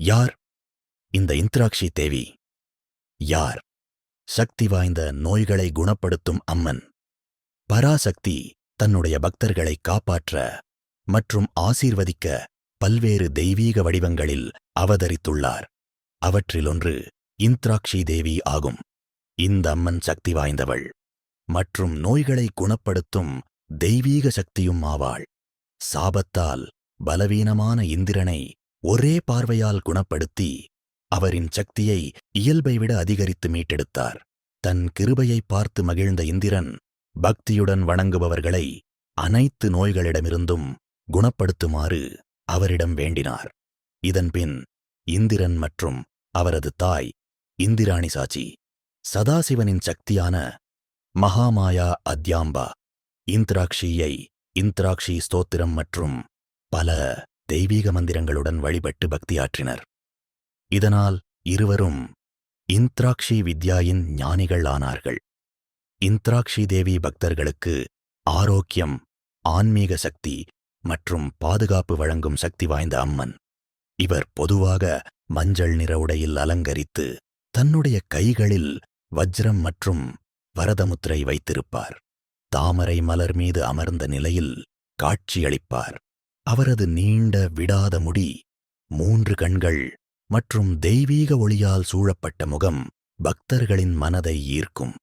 யார் இந்த இந்த்ராக்ஷி தேவி? யார் சக்தி வாய்ந்த நோய்களை குணப்படுத்தும் அம்மன்? பராசக்தி தன்னுடைய பக்தர்களை காப்பாற்ற மற்றும் ஆசீர்வதிக்க பல்வேறு தெய்வீக வடிவங்களில் அவதரித்துள்ளார். அவற்றிலொன்று இந்த்ராக்ஷி தேவி ஆகும். இந்த அம்மன் சக்தி வாய்ந்தவள் மற்றும் நோய்களை குணப்படுத்தும் தெய்வீக சக்தியும் ஆவாள். சாபத்தால் பலவீனமான இந்திரனை ஒரே பார்வையால் குணப்படுத்தி அவரின் சக்தியை இயல்பை விட அதிகரித்து மீட்டெடுத்தார். தன் கிருபையை பார்த்து மகிழ்ந்த இந்திரன் பக்தியுடன் வணங்குபவர்களை அனைத்து நோய்களிடமிருந்தும் குணப்படுத்துமாறு அவரிடம் வேண்டினார். இதன்பின் இந்திரன் மற்றும் அவரது தாய் இந்திராணி சாச்சி சதாசிவனின் சக்தியான மகாமாயா அத்யாம்பா இந்த்ராக்ஷியை இந்த்ராக்ஷி ஸ்தோத்திரம் மற்றும் பல தெய்வீக மந்திரங்களுடன் வழிபட்டு பக்தியாற்றினர். இதனால் இருவரும் இந்த்ராக்ஷி வித்யாயின் ஞானிகள் ஆனார்கள். இந்த்ராக்ஷி தேவி பக்தர்களுக்கு ஆரோக்கியம், ஆன்மீக சக்தி மற்றும் பாதுகாப்பு வழங்கும் சக்தி வாய்ந்த அம்மன். இவர் பொதுவாக மஞ்சள் நிற உடையில் அலங்கரித்து தன்னுடைய கைகளில் வஜ்ரம் மற்றும் வரதமுத்திரை வைத்திருப்பார். தாமரை மலர் மீது அமர்ந்த நிலையில் காட்சியளிப்பார். அவரது நீண்ட விடாத முடி, 3 கண்கள் மற்றும் தெய்வீக ஒளியால் சூழப்பட்ட முகம் பக்தர்களின் மனதை ஈர்க்கும்.